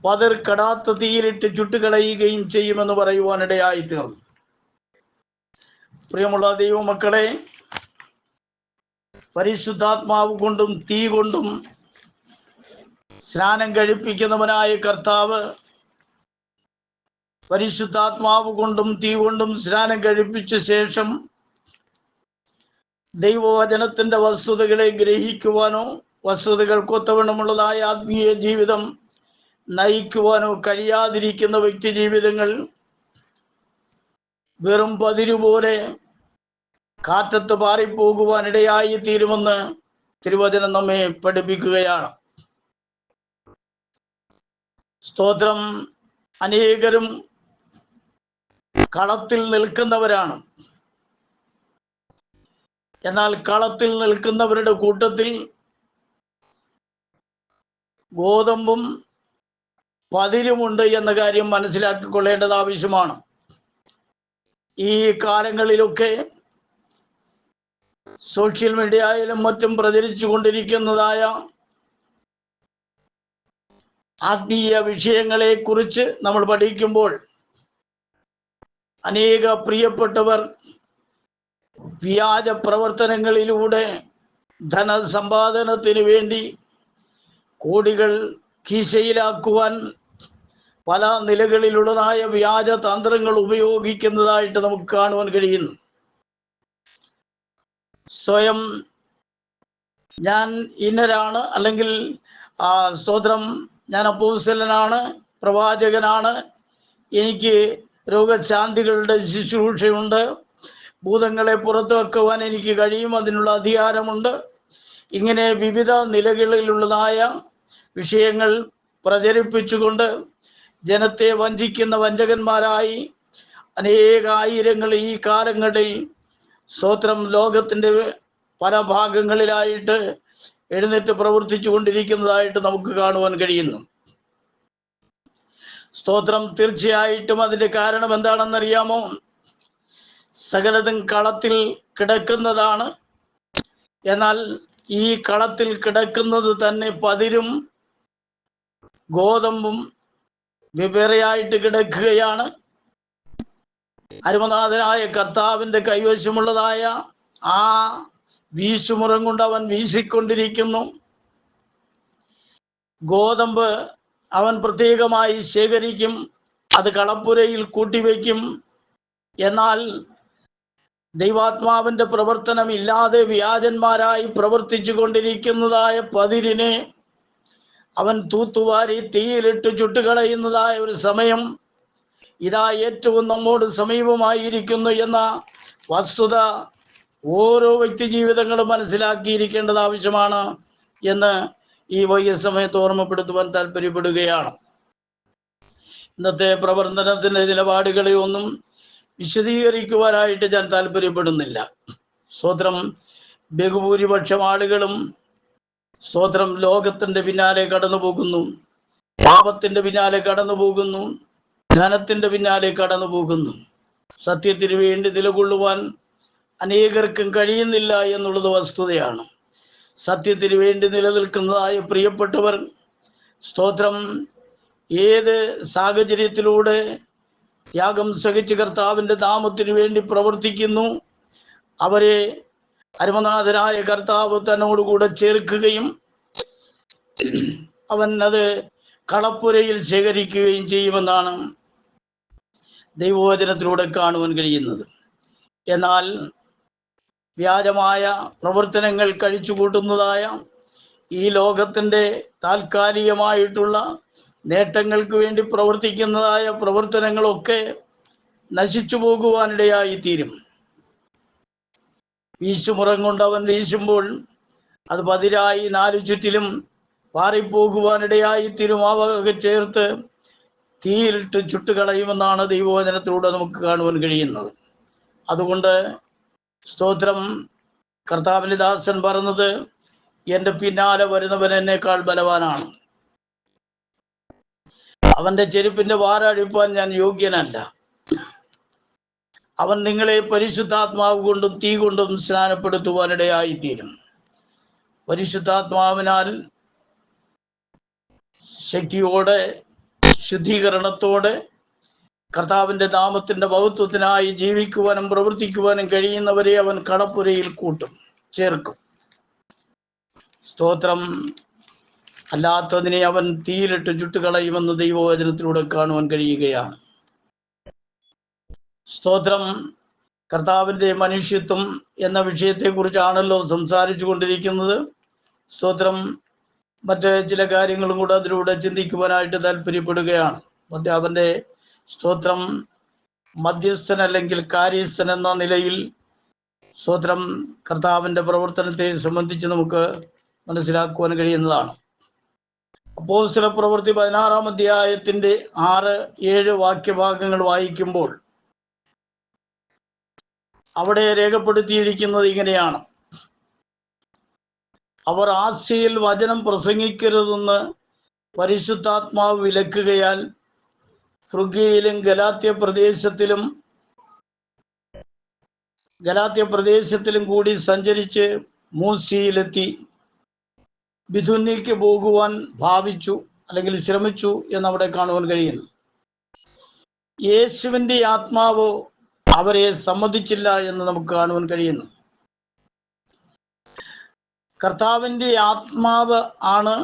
Speaker 1: പതിർ കെടാത്ത തീയിലിട്ട് ചുട്ടുകളയുകയും ചെയ്യുമെന്ന് പറയുവാനിടയായി തീർന്നു. പ്രിയമുള്ള ദൈവമക്കളെ, പരിശുദ്ധാത്മാവ് കൊണ്ടും തീ കൊണ്ടും സ്നാനം കഴിപ്പിക്കുന്നവനായ കർത്താവ് പരിശുദ്ധാത്മാവ് കൊണ്ടും തീ കൊണ്ടും സ്നാനം കഴിപ്പിച്ച ശേഷം ദൈവവചനത്തിന്റെ വസ്തുതകളെ ഗ്രഹിക്കുവാനോ വസ്തുതകൾക്കൊത്തവണ്ണമുള്ളതായ ആത്മീയ ജീവിതം നയിക്കുവാനോ കഴിയാതിരിക്കുന്ന വ്യക്തി ജീവിതങ്ങൾ വെറും പതിരുപോലെ കാറ്റത്ത് പാറിപ്പോകുവാനിടയായി തീരുമെന്ന് തിരുവചനം നമ്മെ പഠിപ്പിക്കുകയാണ്. സ്തോത്രം. അനേകരും കളത്തിൽ നിൽക്കുന്നവരാണ്. എന്നാൽ കളത്തിൽ നിൽക്കുന്നവരുടെ കൂട്ടത്തിൽ ഗോതമ്പും പതിരുമുണ്ട് എന്ന കാര്യം മനസ്സിലാക്കിക്കൊള്ളേണ്ടത് ആവശ്യമാണ്. ഈ കാലങ്ങളിലൊക്കെ സോഷ്യൽ മീഡിയയിലും മറ്റും പ്രചരിച്ചു കൊണ്ടിരിക്കുന്നതായ ആത്മീയ വിഷയങ്ങളെ കുറിച്ച് നമ്മൾ പഠിക്കുമ്പോൾ അനേക പ്രിയപ്പെട്ടവർ വ്യാജ പ്രവർത്തനങ്ങളിലൂടെ ധനസമ്പാദനത്തിന് വേണ്ടി കോടികൾ കീശയിലാക്കുവാൻ പല നിലകളിലുള്ളതായ വ്യാജ തന്ത്രങ്ങൾ ഉപയോഗിക്കുന്നതായിട്ട് നമുക്ക് കാണുവാൻ കഴിയുന്നു. സ്വയം ഞാൻ ഇന്നരാണ്, അല്ലെങ്കിൽ സ്തോത്രം ഞാൻ അപ്പോസ്തലനാണ്, പ്രവാചകനാണ്, എനിക്ക് രോഗശാന്തികളുടെ ശുശ്രൂഷയുണ്ട്, ഭൂതങ്ങളെ പുറത്തു വെക്കുവാൻ എനിക്ക് കഴിയും, അതിനുള്ള അധികാരമുണ്ട്. ഇങ്ങനെ വിവിധ നിലകളിലുള്ളതായ വിഷയങ്ങൾ പ്രചരിപ്പിച്ചുകൊണ്ട് ജനത്തെ വഞ്ചിക്കുന്ന വഞ്ചകന്മാരായി അനേകായിരങ്ങൾ ഈ കാലങ്ങളിൽ സ്തോത്രം ലോകത്തിൻ്റെ പല ഭാഗങ്ങളിലായിട്ട് എഴുന്നേറ്റ് പ്രവർത്തിച്ചു കൊണ്ടിരിക്കുന്നതായിട്ട് നമുക്ക് കാണുവാൻ കഴിയുന്നു. സ്തോത്രം. തീർച്ചയായിട്ടും അതിൻ്റെ കാരണം എന്താണെന്നറിയാമോ? സകലതും കളത്തിൽ കിടക്കുന്നതാണ്. എന്നാൽ ഈ കളത്തിൽ കിടക്കുന്നത് തന്നെ പതിരും ഗോതമ്പും വെവ്വേറെയായിട്ട് കിടക്കുകയാണ്. അരുമനാഥനായ കർത്താവിൻ്റെ കൈവശമുള്ളതായ ആ വീശുമുറം കൊണ്ട് അവൻ വീശിക്കൊണ്ടിരിക്കുന്നു. ഗോതമ്പ് അവൻ പ്രത്യേകമായി ശേഖരിക്കും, അത് കളപ്പുരയിൽ കൂട്ടിവെക്കും. എന്നാൽ ദൈവാത്മാവിൻ്റെ പ്രവർത്തനം ഇല്ലാതെ വ്യാജന്മാരായി പ്രവർത്തിച്ചു കൊണ്ടിരിക്കുന്നതായ പതിരിനെ അവൻ തൂത്തുവാരി തീയിലിട്ട് ചുട്ടുകളയുന്നതായ ഒരു സമയം ഇതാ ഏറ്റവും നമ്മോട് സമീപമായിരിക്കുന്നു എന്ന വസ്തുത ഓരോ വ്യക്തി ജീവിതങ്ങളും മനസ്സിലാക്കിയിരിക്കേണ്ടത് ആവശ്യമാണ് എന്ന് ഈ വൈകിയ സമയത്ത് ഓർമ്മപ്പെടുത്തുവാൻ താല്പര്യപ്പെടുകയാണ്. ഇന്നത്തെ പ്രവർത്തനത്തിൻ്റെ നിലപാടുകളെ ഒന്നും വിശദീകരിക്കുവാനായിട്ട് ഞാൻ താല്പര്യപ്പെടുന്നില്ല. സ്തോത്രം. ബഹുഭൂരിപക്ഷം ആളുകളും സ്തോത്രം ലോകത്തിൻ്റെ പിന്നാലെ കടന്നു പോകുന്നു, പാപത്തിൻ്റെ പിന്നാലെ കടന്നു പോകുന്നു, ധനത്തിൻ്റെ പിന്നാലെ കടന്നു പോകുന്നു. സത്യത്തിന് വേണ്ടി നിലകൊള്ളുവാൻ അനേകർക്കും കഴിയുന്നില്ല എന്നുള്ളത് വസ്തുതയാണ്. സത്യത്തിന് വേണ്ടി നിലനിൽക്കുന്നതായ പ്രിയപ്പെട്ടവർ സ്തോത്രം ഏത് സാഹചര്യത്തിലൂടെ യാഗം സഹിച്ച് കർത്താവിൻ്റെ നാമത്തിന് വേണ്ടി പ്രവർത്തിക്കുന്നു, അവരെ അരുമനാഥനായ കർത്താവ് തന്നോടുകൂടെ ചേർക്കുകയും അവൻ അത് കളപ്പുരയിൽ ശേഖരിക്കുകയും ചെയ്യുമെന്നാണ് ദൈവവചനത്തിലൂടെ കാണുവാൻ കഴിയുന്നത്. എന്നാൽ വ്യാജമായ പ്രവർത്തനങ്ങൾ കഴിച്ചുകൂട്ടുന്നതായ ഈ ലോകത്തിൻ്റെ താൽക്കാലികമായിട്ടുള്ള നേട്ടങ്ങൾക്ക് വേണ്ടി പ്രവർത്തിക്കുന്നതായ പ്രവർത്തനങ്ങളൊക്കെ നശിച്ചു പോകുവാനിടയായി തീരും. വീശുമുറം കൊണ്ട് അവൻ വീശുമ്പോൾ അത് പതിരായി നാലു ചുറ്റിലും പാറിപ്പോകുവാനിടയായി തീരും. അവ ചേർത്ത് തീയിലിട്ട് ചുട്ടുകളയുമെന്നാണ് ദൈവവചനത്തിലൂടെ നമുക്ക് കാണുവാൻ കഴിയുന്നത്. അതുകൊണ്ട് സ്തോത്രം, കർത്താവിൻ്റെ ദാസൻ പറഞ്ഞത്, എൻ്റെ പിന്നാലെ വരുന്നവൻ എന്നേക്കാൾ ബലവാനാണ്, അവൻ്റെ ചെരുപ്പിൻ്റെ വാരഴിപ്പാൻ ഞാൻ യോഗ്യനല്ല. അവൻ നിങ്ങളെ പരിശുദ്ധാത്മാവ് കൊണ്ടും തീ കൊണ്ടും സ്നാനപ്പെടുത്തുവാനിടയായിത്തീരും. പരിശുദ്ധാത്മാവിനാൽ ശക്തിയോടെ ശുദ്ധീകരണത്തോടെ കർത്താവിൻ്റെ നാമത്തിൻ്റെ മഹത്വത്തിനായി ജീവിക്കുവാനും പ്രവർത്തിക്കുവാനും കഴിയുന്നവരെ അവൻ കളപ്പുരയിൽ കൂട്ടും, ചേർക്കും. സ്തോത്രം. അല്ലാത്തതിനെ അവൻ തീയിലിട്ട് ചുട്ടുകളയുമെന്ന് ദൈവവചനത്തിലൂടെ കാണുവാൻ കഴിയുകയാണ്. സ്തോത്രം. കർത്താവിൻ്റെ മനുഷ്യത്വം എന്ന വിഷയത്തെക്കുറിച്ചാണല്ലോ സംസാരിച്ചു കൊണ്ടിരിക്കുന്നത്. സ്തോത്രം. മറ്റ് ചില കാര്യങ്ങളും കൂടെ അതിലൂടെ ചിന്തിക്കുവാനായിട്ട് താല്പര്യപ്പെടുകയാണ്. അവൻ്റെ സ്തോത്രം മധ്യസ്ഥൻ അല്ലെങ്കിൽ കാര്യസ്ഥൻ എന്ന നിലയിൽ സ്തോത്രം കർത്താവിൻ്റെ പ്രവർത്തനത്തെ സംബന്ധിച്ച് നമുക്ക് മനസ്സിലാക്കുവാൻ കഴിയുന്നതാണ്. അപ്പോസ്തല പ്രവൃത്തി 16-ാം അധ്യായത്തിൻ്റെ 6-7 വാക്യഭാഗങ്ങൾ വായിക്കുമ്പോൾ അവിടെ രേഖപ്പെടുത്തിയിരിക്കുന്നത് ഇങ്ങനെയാണ്: അവർ ആസ്യയിൽ വചനം പ്രസംഗിക്കരുതെന്ന് പരിശുദ്ധാത്മാവ് വിലക്കുകയാൽ ഫ്രുഗ്യയിലും ഗലാത്യ പ്രദേശത്തിലും കൂടി സഞ്ചരിച്ച് മൂസിയിലെത്തി ബിഥുന്യയ്ക്ക് പോകുവാൻ ഭാവിച്ചു, അല്ലെങ്കിൽ ശ്രമിച്ചു എന്നവിടെ കാണുവാൻ കഴിയുന്നു. യേശുവിൻ്റെ ആത്മാവ് അവരെ സമ്മതിച്ചില്ല എന്ന് നമുക്ക് കാണുവാൻ കഴിയുന്നു. കർത്താവിൻ്റെ ആത്മാവ് ആണ്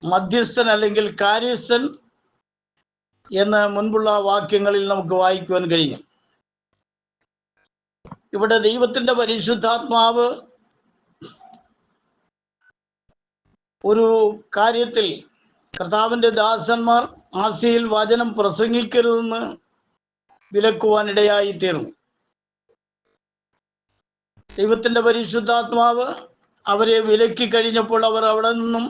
Speaker 1: മധ്യസ്ഥൻ അല്ലെങ്കിൽ കാര്യസ്ഥൻ എന്ന് മുൻപുള്ള വാക്യങ്ങളിൽ നമുക്ക് വായിക്കുവാൻ കഴിയും. ഇവിടെ ദൈവത്തിൻ്റെ പരിശുദ്ധാത്മാവ് ഒരു കാര്യത്തിൽ കർത്താവിൻ്റെ ദാസന്മാർ ആസിയിൽ വചനം പ്രസംഗിക്കരുതെന്ന് വിലക്കുവാനിടയായി തീർന്നു. ദൈവത്തിൻ്റെ പരിശുദ്ധാത്മാവ് അവരെ വിലക്കി കഴിഞ്ഞപ്പോൾ അവർ അവിടെ നിന്നും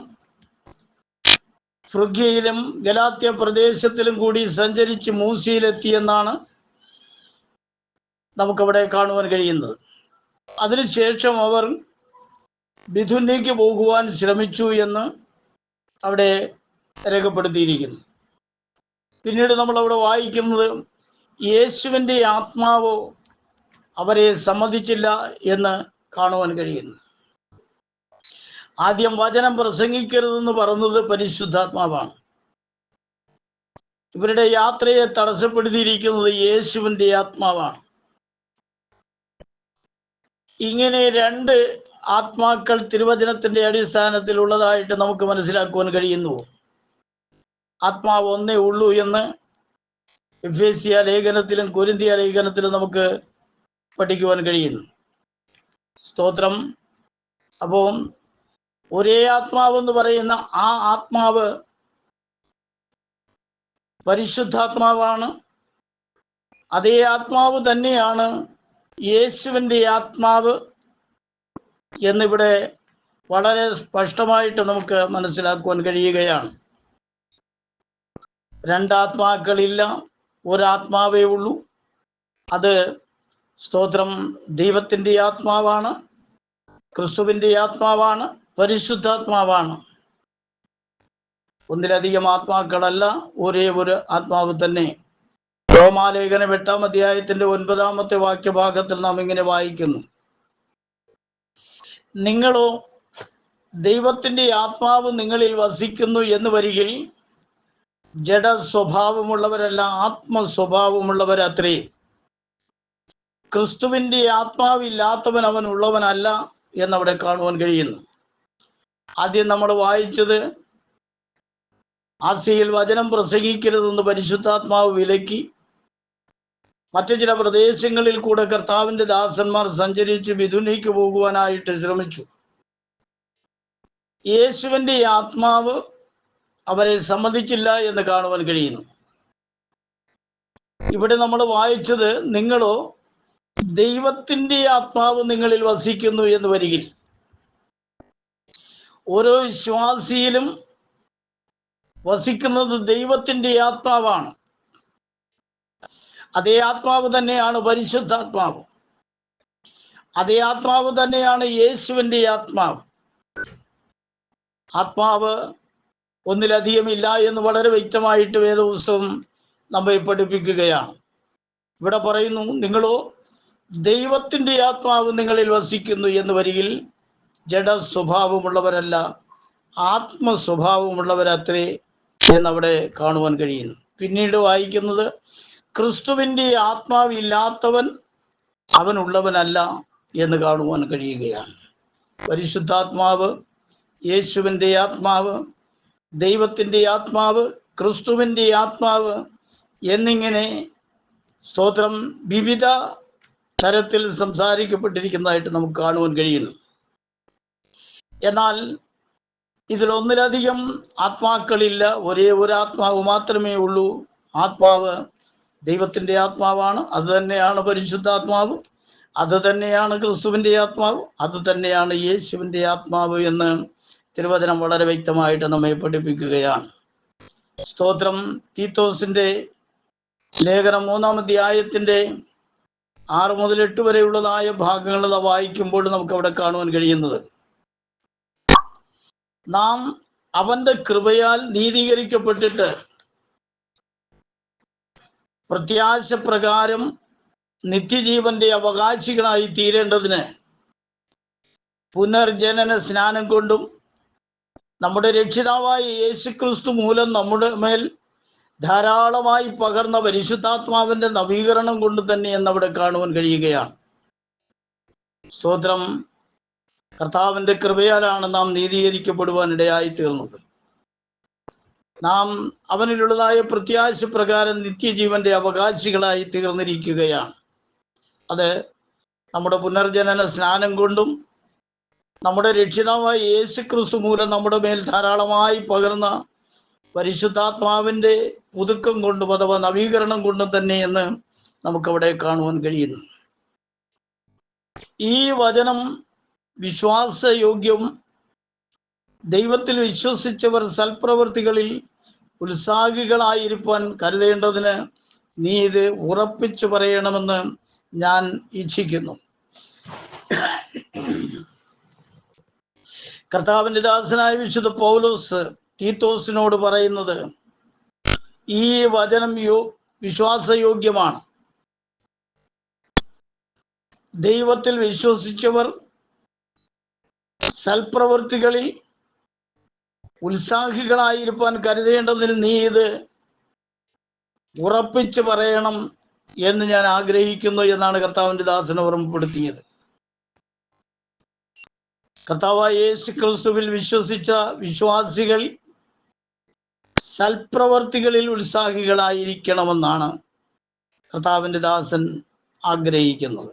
Speaker 1: ഫ്രുഗ്യയിലും ഗലാത്യ പ്രദേശത്തിലും കൂടി സഞ്ചരിച്ച് മൂസിയിലെത്തിയെന്നാണ് നമുക്കവിടെ കാണുവാൻ കഴിയുന്നത്. അതിനുശേഷം അവർ ബിഥുന്യയ്ക്ക് പോകുവാൻ ശ്രമിച്ചു എന്ന് അവിടെ രേഖപ്പെടുത്തിയിരിക്കുന്നു. പിന്നീട് നമ്മളവിടെ വായിക്കുന്നത് യേശുവിൻ്റെ ആത്മാവോ അവരെ സമ്മതിച്ചില്ല എന്ന് കാണുവാൻ കഴിയുന്നു. ആദ്യം വചനം പ്രസംഗിക്കരുതെന്ന് പറഞ്ഞത് പരിശുദ്ധാത്മാവാണ്. ഇവരുടെ യാത്രയെ തടസ്സപ്പെടുത്തിയിരിക്കുന്നത് യേശുവിൻ്റെ ആത്മാവാണ്. ഇങ്ങനെ രണ്ട് ആത്മാക്കൾ തിരുവചനത്തിന്റെ അടിസ്ഥാനത്തിൽ ഉള്ളതായിട്ട് നമുക്ക് മനസ്സിലാക്കുവാൻ കഴിയുന്നു. ആത്മാവ് ഒന്നേ ഉള്ളൂ എന്ന് എഫേസ്യ ലേഖനത്തിലും കൊരിന്ത്യ ലേഖനത്തിലും നമുക്ക് പഠിക്കുവാൻ കഴിയുന്നു. സ്തോത്രം. അപ്പോൾ ഒരേ ആത്മാവെന്ന് പറയുന്ന ആ ആത്മാവ് പരിശുദ്ധാത്മാവാണ്. അതേ ആത്മാവ് തന്നെയാണ് യേശുവിൻ്റെ ആത്മാവ് എന്നിവിടെ വളരെ സ്പഷ്ടമായിട്ട് നമുക്ക് മനസ്സിലാക്കുവാൻ കഴിയുകയാണ്. രണ്ടാത്മാക്കളില്ല, ഒരാത്മാവേ ഉള്ളൂ. അത് സ്തോത്രം ദൈവത്തിൻ്റെ ആത്മാവാണ്, ക്രിസ്തുവിൻ്റെ ആത്മാവാണ്, പരിശുദ്ധാത്മാവാണ്. ഒന്നിലധികം ആത്മാക്കളല്ല, ഒരേ ഒരു ആത്മാവ് തന്നെ. റോമാലേഖനം 8-ാം അധ്യായത്തിന്റെ 9-ാമത്തെ വാക്യഭാഗത്തിൽ നാം ഇങ്ങനെ വായിക്കുന്നു: നിങ്ങളോ ദൈവത്തിൻ്റെ ആത്മാവ് നിങ്ങളിൽ വസിക്കുന്നു എന്ന് വരികിൽ ജഡ സ്വഭാവമുള്ളവരല്ല, ആത്മസ്വഭാവമുള്ളവരത്രേ. ക്രിസ്തുവിൻ്റെ ആത്മാവില്ലാത്തവൻ അവൻ ഉള്ളവനല്ല എന്നവിടെ കാണുവാൻ കഴിയുന്നു. ആദ്യം നമ്മൾ വായിച്ചത് ആസിയിൽ വചനം പ്രസംഗിക്കരുതെന്ന് പരിശുദ്ധാത്മാവ് വിലക്കി. മറ്റു ചില പ്രദേശങ്ങളിൽ കൂടെ കർത്താവിൻ്റെ ദാസന്മാർ സഞ്ചരിച്ച് ബിഥുന്യയ്ക്ക് പോകുവാനായിട്ട് ശ്രമിച്ചു. യേശുവിൻ്റെ ആത്മാവ് അവരെ സമ്മതിച്ചില്ല എന്ന് കാണുവാൻ കഴിയുന്നു. ഇവിടെ നമ്മൾ വായിച്ചത് നിങ്ങളോ ദൈവത്തിൻ്റെ ആത്മാവ് നിങ്ങളിൽ വസിക്കുന്നു എന്ന് വരികിൽ, ഓരോ വിശ്വാസിയിലും വസിക്കുന്നത് ദൈവത്തിൻ്റെ ആത്മാവാണ്. അതേ ആത്മാവ് തന്നെയാണ് പരിശുദ്ധാത്മാവ്. അതേ ആത്മാവ് തന്നെയാണ് യേശുവിൻ്റെ ആത്മാവ്. ആത്മാവ് ഒന്നിലധികമില്ല എന്ന് വളരെ വ്യക്തമായിട്ട് വേദപുസ്തകം നമ്മെ പഠിപ്പിക്കുകയാണ്. ഇവിടെ പറയുന്നു, നിങ്ങളോ ദൈവത്തിൻ്റെ ആത്മാവ് നിങ്ങളിൽ വസിക്കുന്നു എന്ന് വരികിൽ ജഡ സ്വഭാവമുള്ളവരല്ല, ആത്മസ്വഭാവമുള്ളവരത്രേ എന്നവിടെ കാണുവാൻ കഴിയുന്നു. പിന്നീട് വായിക്കുന്നത്, ക്രിസ്തുവിൻ്റെ ആത്മാവില്ലാത്തവൻ അവനുള്ളവനല്ല എന്ന് കാണുവാൻ കഴിയുകയാണ്. പരിശുദ്ധാത്മാവ്, യേശുവിൻ്റെ ആത്മാവ്, ദൈവത്തിൻ്റെ ആത്മാവ്, ക്രിസ്തുവിൻ്റെ ആത്മാവ് എന്നിങ്ങനെ സ്തോത്രം വിവിധ തരത്തിൽ സംസാരിക്കപ്പെട്ടിരിക്കുന്നതായിട്ട് നമുക്ക് കാണുവാൻ കഴിയുന്നു. എന്നാൽ ഇതിലൊന്നിലധികം ആത്മാക്കളില്ല, ഒരേ ഒരു ആത്മാവ് മാത്രമേ ഉള്ളൂ. ആത്മാവ് ദൈവത്തിൻ്റെ ആത്മാവാണ്. അത് തന്നെയാണ് പരിശുദ്ധാത്മാവ്, അത് തന്നെയാണ് ക്രിസ്തുവിൻ്റെ ആത്മാവ്, അത് തന്നെയാണ് യേശുവിൻ്റെ ആത്മാവ് എന്ന് തിരുവചനം വളരെ വ്യക്തമായിട്ട് നമ്മെ പഠിപ്പിക്കുകയാണ്. സ്തോത്രം. തീത്തോസിന്റെ ലേഖനം 3-ാം അധ്യായത്തിന്റെ 6 മുതൽ 8 വരെയുള്ളതായ ഭാഗങ്ങൾ വായിക്കുമ്പോൾ നമുക്ക് അവിടെ കാണുവാൻ കഴിയുന്നത്, നാം അവന്റെ കൃപയാൽ നീതീകരിക്കപ്പെട്ടിട്ട് പ്രത്യാശ പ്രകാരം നിത്യജീവന്റെ അവകാശികളായി തീരേണ്ടതിന് പുനർജനന സ്നാനം കൊണ്ടും നമ്മുടെ രക്ഷിതാവായ യേശുക്രിസ്തു മൂലം നമ്മുടെ മേൽ ധാരാളമായി പകർന്ന പരിശുദ്ധാത്മാവിന്റെ നവീകരണം കൊണ്ട് തന്നെ എന്നവിടെ കാണുവാൻ കഴിയുകയാണ്. സ്തോത്രം. കർത്താവിന്റെ കൃപയാലാണ് നാം നീതീകരിക്കപ്പെടുവാൻ ഇടയായി തീർന്നത്. നാം അവനിലുള്ളതായ പ്രത്യാശ പ്രകാരം നിത്യജീവന്റെ അവകാശികളായി തീർന്നിരിക്കുകയാണ്. അത് നമ്മുടെ പുനർജനന സ്നാനം കൊണ്ടും നമ്മുടെ രക്ഷിതാവായ യേശുക്രിസ്തു മൂലം നമ്മുടെ മേൽ ധാരാളമായി പകർന്ന പരിശുദ്ധാത്മാവിന്റെ പുതുക്കം കൊണ്ടും അഥവാ നവീകരണം കൊണ്ടും തന്നെ എന്ന് നമുക്കവിടെ കാണുവാൻ കഴിയുന്നു. ഈ വചനം വിശ്വാസയോഗ്യം. ദൈവത്തിൽ വിശ്വസിച്ചവർ സൽപ്രവൃത്തികളിൽ ഉത്സാഹികളായിരിക്കാൻ കരുതേണ്ടതിന് നീ ഇത് ഉറപ്പിച്ചു പറയണമെന്ന് ഞാൻ ഇച്ഛിക്കുന്നു. കർത്താവിന്റെ ദാസനായ വിശുദ്ധ പൗലോസ് തീത്തോസിനോട് പറയുന്നത് ഈ വചനം വിശ്വാസയോഗ്യമാണ്. ദൈവത്തിൽ വിശ്വസിച്ചവർ സൽപ്രവൃത്തികളിൽ ഉത്സാഹികളായിരിക്കാൻ കരുതേണ്ടതിന് നീ ഇത് ഉറപ്പിച്ചു പറയണം എന്ന് ഞാൻ ആഗ്രഹിക്കുന്നു എന്നാണ് കർത്താവിന്റെ ദാസനെ ഓർമ്മപ്പെടുത്തിയത്. കർത്താവായ യേശു ക്രിസ്തുവിൽ വിശ്വസിച്ച വിശ്വാസികൾ സൽപ്രവർത്തികളിൽ ഉത്സാഹികളായിരിക്കണമെന്നാണ് കർത്താവിന്റെ ദാസൻ ആഗ്രഹിക്കുന്നത്.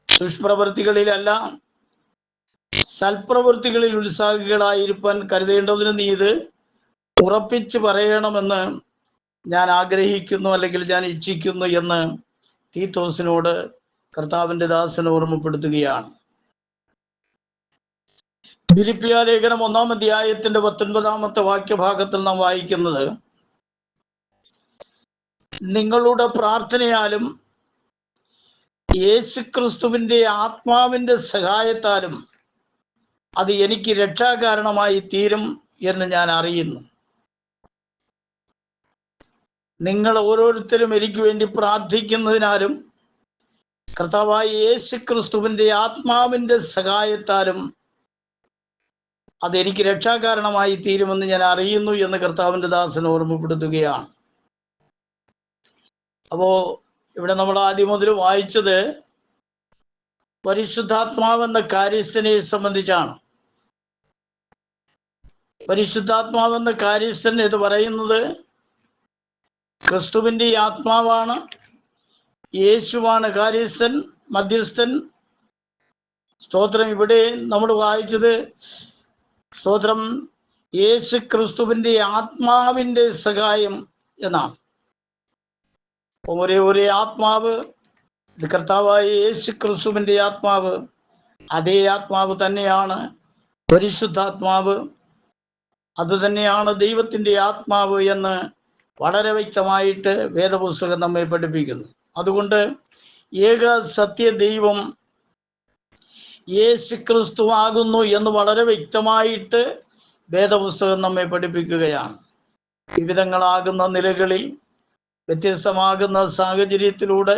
Speaker 1: ദുഷ്പ്രവൃത്തികളിലല്ല, സൽപ്രവൃത്തികളിൽ ഉത്സാഹികളായിരിക്കാൻ കരുതേണ്ടതിന് നീ ഇത് ഉറപ്പിച്ചു പറയണമെന്ന് ഞാൻ ആഗ്രഹിക്കുന്നു, അല്ലെങ്കിൽ ഞാൻ ഇച്ഛിക്കുന്നു എന്ന് തീത്തോസിനോട് കർത്താവിന്റെ ദാസൻ ഓർമ്മപ്പെടുത്തുകയാണ്. ഫിലിപ്പിയ ലേഖനം 1-ാം അധ്യായത്തിന്റെ 19-ാമത്തെ വാക്യഭാഗത്തിൽ നാം വായിക്കുന്നത്, നിങ്ങളുടെ പ്രാർത്ഥനയാലും യേശുക്രിസ്തുവിന്റെ ആത്മാവിന്റെ സഹായത്താലും അത് എനിക്ക് രക്ഷാകാരണമായി തീരും എന്ന് ഞാൻ അറിയുന്നു. നിങ്ങൾ ഓരോരുത്തരും എനിക്ക് വേണ്ടി പ്രാർത്ഥിക്കുന്നതിനാലും കർത്താവായ യേശുക്രിസ്തുവിന്റെ ആത്മാവിന്റെ സഹായത്താലും അതെനിക്ക് രക്ഷാകാരണമായി തീരുമെന്ന് ഞാൻ അറിയുന്നു എന്ന് കർത്താവിന്റെ ദാസൻ ഓർമ്മപ്പെടുത്തുകയാണ്. അപ്പോ ഇവിടെ നമ്മൾ ആദ്യം മുതൽ വായിച്ചത് പരിശുദ്ധാത്മാവെന്ന കാര്യസ്ഥനെ സംബന്ധിച്ചാണ്. പരിശുദ്ധാത്മാവെന്ന കാര്യസ്ഥൻ എന്ന് പറയുന്നത് ക്രിസ്തുവിന്റെ ആത്മാവാണ്. യേശുവാണ് കാര്യസ്ഥൻ, മധ്യസ്ഥൻ. സ്തോത്രം. ഇവിടെ നമ്മൾ വായിച്ചത് സ്തോത്രം യേശു ക്രിസ്തുവിന്റെ ആത്മാവിന്റെ സഹായം എന്നാണ്. ഒരേ ആത്മാവ്, ഇത് കർത്താവായ യേശു ക്രിസ്തുവിന്റെ ആത്മാവ്. അതേ ആത്മാവ് തന്നെയാണ് പരിശുദ്ധാത്മാവ്. അത് തന്നെയാണ് ദൈവത്തിന്റെ ആത്മാവ് എന്ന് വളരെ വ്യക്തമായിട്ട് വേദപുസ്തകം നമ്മെ പഠിപ്പിക്കുന്നു. അതുകൊണ്ട് ഏക സത്യ ദൈവം യേശു ക്രിസ്തു ആകുന്നു എന്ന് വളരെ വ്യക്തമായിട്ട് വേദപുസ്തകം നമ്മെ പഠിപ്പിക്കുകയാണ്. വിവിധങ്ങളാകുന്ന നിലകളിൽ വ്യത്യസ്തമാകുന്ന സാഹചര്യത്തിലൂടെ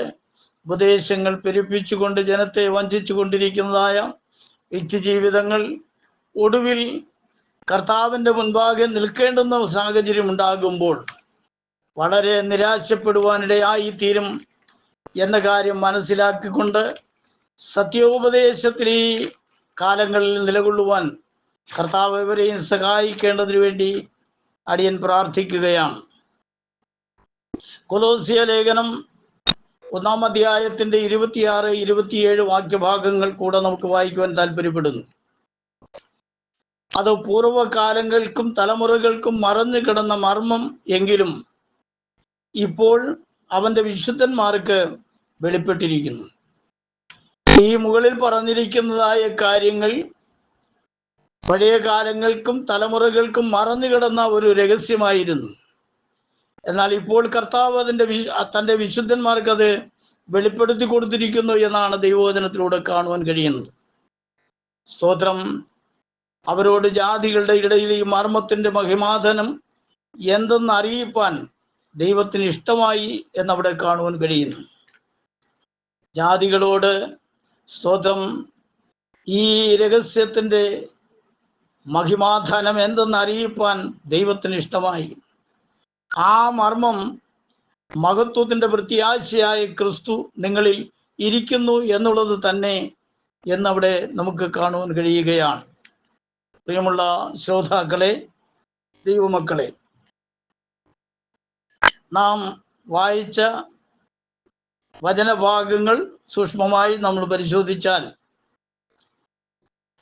Speaker 1: ഉപദേശങ്ങൾ പെരുപ്പിച്ചുകൊണ്ട് ജനത്തെ വഞ്ചിച്ചു കൊണ്ടിരിക്കുന്നതായ വ്യക്തിജീവിതങ്ങൾ ഒടുവിൽ കർത്താവിന്റെ മുൻപാകെ നിൽക്കേണ്ടുന്ന സാഹചര്യം ഉണ്ടാകുമ്പോൾ വളരെ നിരാശപ്പെടുവാനിടയായി തീരും എന്ന കാര്യം മനസ്സിലാക്കിക്കൊണ്ട് സത്യോപദേശത്തിൽ ഈ കാലങ്ങളിൽ നിലകൊള്ളുവാൻ കർത്താവ് ഇവരെയും സഹായിക്കേണ്ടതിനു വേണ്ടി അടിയൻ പ്രാർത്ഥിക്കുകയാണ്. കൊലോസ്യ ലേഖനം 1-ാം അധ്യായത്തിന്റെ 26-27 വാക്യഭാഗങ്ങൾ കൂടെ നമുക്ക് വായിക്കുവാൻ താല്പര്യപ്പെടുന്നു. അത് പൂർവ്വകാലങ്ങൾക്കും തലമുറകൾക്കും മറഞ്ഞു കിടന്ന മർമ്മം എങ്കിലും ഇപ്പോൾ അവന്റെ വിശുദ്ധന്മാർക്ക് വെളിപ്പെട്ടിരിക്കുന്നു. ഈ മുകളിൽ പറഞ്ഞിരിക്കുന്നതായ കാര്യങ്ങൾ പഴയ കാലങ്ങൾക്കും തലമുറകൾക്കും മറഞ്ഞു കിടന്ന ഒരു രഹസ്യമായിരുന്നു. എന്നാൽ ഇപ്പോൾ കർത്താവ് തന്റെ വിശുദ്ധന്മാർക്ക് അത് വെളിപ്പെടുത്തി കൊടുത്തിരിക്കുന്നു എന്നാണ് ദൈവവചനത്തിലൂടെ കാണുവാൻ കഴിയുന്നത്. സ്തോത്രം. അവരോട് ജാതികളുടെ ഇടയിൽ ഈ മർമ്മത്തിന്റെ മഹിമാധനം എന്തെന്ന് അറിയിപ്പാൻ ദൈവത്തിന് ഇഷ്ടമായി എന്നവിടെ കാണുവാൻ കഴിയുന്നു. ജാതികളോട് സ്തോത്രം ഈ രഹസ്യത്തിന്റെ മഹിമാധനം എന്തെന്ന് അറിയിപ്പാൻ ദൈവത്തിന് ഇഷ്ടമായി. ആ മർമ്മം മഹത്വത്തിന്റെ പ്രത്യാശയായ ക്രിസ്തു നിങ്ങളിൽ ഇരിക്കുന്നു എന്നുള്ളത് തന്നെ എന്നവിടെ നമുക്ക് കാണുവാൻ കഴിയുകയാണ്. പ്രിയമുള്ള ശ്രോതാക്കളെ, ദൈവമക്കളെ, നാം വായിച്ച വചനഭാഗങ്ങൾ സൂക്ഷ്മമായി നമ്മൾ പരിശോധിച്ചാൽ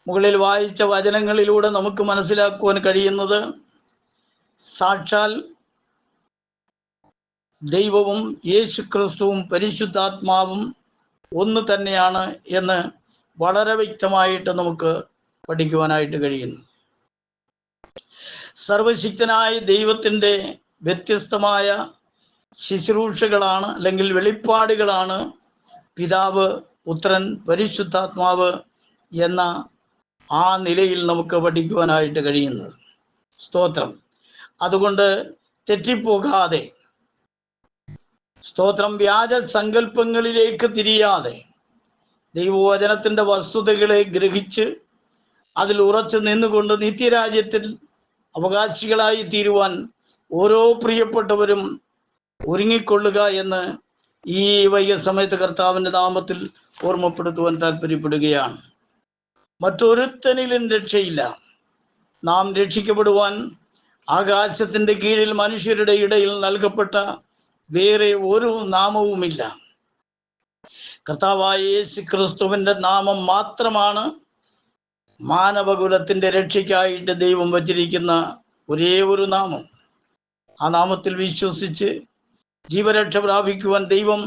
Speaker 1: മുകളിൽ വായിച്ച വചനങ്ങളിലൂടെ നമുക്ക് മനസ്സിലാക്കുവാൻ കഴിയുന്നത് സാക്ഷാൽ ദൈവവും യേശുക്രിസ്തുവും പരിശുദ്ധാത്മാവും ഒന്ന് തന്നെയാണ് എന്ന് വളരെ വ്യക്തമായിട്ട് നമുക്ക് പഠിക്കുവാനായിട്ട് കഴിയുന്നു. സർവശക്തനായ ദൈവത്തിൻ്റെ വ്യത്യസ്തമായ ശുശ്രൂഷകളാണ് അല്ലെങ്കിൽ വെളിപ്പാടുകളാണ് പിതാവ്, പുത്രൻ, പരിശുദ്ധാത്മാവ് എന്ന ആ നിലയിൽ നമുക്ക് പഠിക്കുവാനായിട്ട് കഴിയുന്നത്. സ്തോത്രം. അതുകൊണ്ട് തെറ്റിപ്പോകാതെ, സ്തോത്രം, വ്യാജ സങ്കല്പങ്ങളിലേക്ക് തിരിയാതെ ദൈവവചനത്തിൻ്റെ വസ്തുതകളെ ഗ്രഹിച്ച് അതിൽ ഉറച്ചു നിന്നുകൊണ്ട് നിത്യരാജ്യത്തിൽ അവകാശികളായി തീരുവാൻ ഓരോ പ്രിയപ്പെട്ടവരും ഒരുങ്ങിക്കൊള്ളുക എന്ന് ഈ വൈകിയ സമയത്ത് കർത്താവിൻ്റെ നാമത്തിൽ ഓർമ്മപ്പെടുത്തുവാൻ താല്പര്യപ്പെടുകയാണ്. മറ്റൊരുത്തനിലും രക്ഷയില്ല. നാം രക്ഷിക്കപ്പെടുവാൻ ആകാശത്തിൻ്റെ കീഴിൽ മനുഷ്യരുടെ ഇടയിൽ നൽകപ്പെട്ട വേറെ ഒരു നാമവുമില്ല. കർത്താവായ യേശു ക്രിസ്തുവിൻ്റെ നാമം മാത്രമാണ് മാനവകുലത്തിൻ്റെ രക്ഷയ്ക്കായിട്ട് ദൈവം വച്ചിരിക്കുന്ന ഒരേ ഒരു നാമം. ആ നാമത്തിൽ വിശ്വസിച്ച് ജീവരക്ഷ പ്രാപിക്കുവാൻ ദൈവം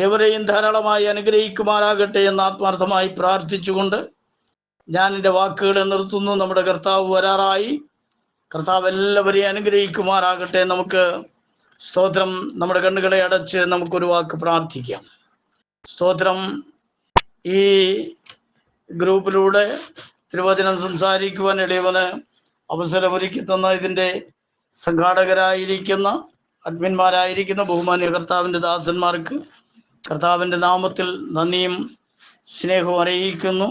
Speaker 1: ഏവരെയും ധാരാളമായി അനുഗ്രഹിക്കുമാറാകട്ടെ എന്ന് ആത്മാർത്ഥമായി പ്രാർത്ഥിച്ചുകൊണ്ട് ഞാൻ എൻ്റെ വാക്കുകളെ നിർത്തുന്നു. നമ്മുടെ കർത്താവ് വരാറായി. കർത്താവ് എല്ലാവരെയും അനുഗ്രഹിക്കുമാറാകട്ടെ. നമുക്ക് സ്തോത്രം, നമ്മുടെ കണ്ണുകളെ അടച്ച് നമുക്കൊരു വാക്ക് പ്രാർത്ഥിക്കാം. സ്തോത്രം. ഈ ഗ്രൂപ്പിലൂടെ തിരുവചനം സംസാരിക്കുവാൻ ഇടയവന് അവസരമൊരുക്കി തന്ന ഇതിൻ്റെ സംഘാടകരായിരിക്കുന്ന അഡ്മിന്മാരായിരിക്കുന്ന ബഹുമാന്യ കർത്താവിൻ്റെ ദാസന്മാർക്ക് കർത്താവിൻ്റെ നാമത്തിൽ നന്ദിയും സ്നേഹവും അറിയിക്കുന്നു.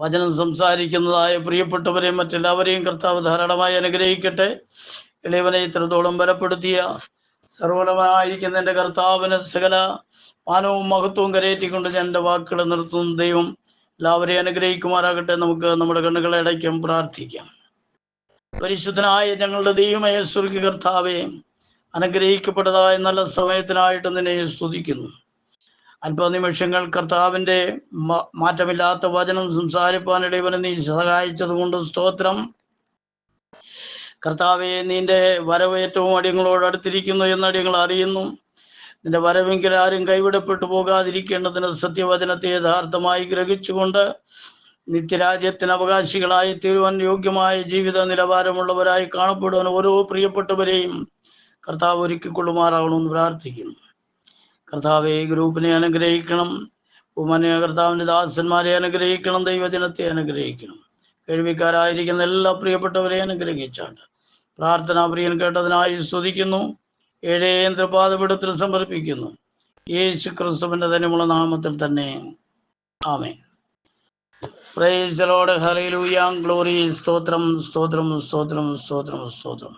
Speaker 1: വചനം സംസാരിക്കുന്നതായ പ്രിയപ്പെട്ടവരെയും മറ്റെല്ലാവരെയും കർത്താവ് ധാരാളമായി അനുഗ്രഹിക്കട്ടെ. ഇളയവനെ ഇത്രത്തോളം ബലപ്പെടുത്തിയ സർവലമായിരിക്കുന്ന എൻ്റെ കർത്താവിന് സകല മാനവും മഹത്വവും കരയേറ്റിക്കൊണ്ട് ഞാൻ എൻ്റെ വാക്കുകൾ നിർത്തുന്നു. ദൈവം എല്ലാവരെയും അനുഗ്രഹിക്കുമാറാകട്ടെ. നമുക്ക് നമ്മുടെ കണ്ണുകളെ അടയ്ക്കാം, പ്രാർത്ഥിക്കാം. പരിശുദ്ധനായ ഞങ്ങളുടെ ദൈവമേ, സ്വർഗ്ഗ കർത്താവേ, അനുഗ്രഹിക്കപ്പെട്ടതായ നല്ല സമയത്തിനായിട്ട് നിന്നെ സ്തുതിക്കുന്നു. അല്പനിമിഷങ്ങൾ കർത്താവിൻ്റെ മാറ്റമില്ലാത്ത വചനം സംസാരിപ്പാനിടയവനെ നീ സഹായിച്ചത് കൊണ്ട് സ്തോത്രം. കർത്താവെ, നിന്റെ വരവ് ഏറ്റവും അടിയങ്ങളോട് അടുത്തിരിക്കുന്നു എന്ന് അടിയങ്ങൾ അറിയുന്നു. നിന്റെ വരവെങ്കിൽ ആരും കൈവിടപ്പെട്ടു പോകാതിരിക്കേണ്ടതിന് സത്യവചനത്തെ യഥാർത്ഥമായി ഗ്രഹിച്ചുകൊണ്ട് നിത്യരാജ്യത്തിന് അവകാശികളായി തീരുവാൻ യോഗ്യമായ ജീവിത നിലവാരമുള്ളവരായി കാണപ്പെടുവാൻ ഓരോ പ്രിയപ്പെട്ടവരെയും കർത്താവ് ഒരുക്കിക്കൊള്ളുമാറാകണമെന്ന് പ്രാർത്ഥിക്കുന്നു. കർത്താവെ, ഈ ഗ്രൂപ്പിനെ അനുഗ്രഹിക്കണം. ബഹുമാന്യ കർത്താവിൻ്റെ ദാസന്മാരെ അനുഗ്രഹിക്കണം. ദൈവജനത്തെ അനുഗ്രഹിക്കണം. കേൾവിക്കാരായിരിക്കുന്ന എല്ലാ പ്രിയപ്പെട്ടവരെ അനുഗ്രഹിച്ചാണ്ട് പ്രാർത്ഥന പ്രിയൻ കേട്ടതിനായി സ്തുതിക്കുന്നു. ഏഴേന്ദ്രപാദപീഠത്തിൽ സമർപ്പിക്കുന്നു. യേശു ക്രിസ്തുവിൻ്റെ തന്നെയുള്ള നാമത്തിൽ തന്നെ. Amen. Praise the Lord. Hallelujah. Glory. സ്തോത്രം, സ്തോത്രം, സ്തോത്രം, സ്തോത്രം, സ്തോത്രം.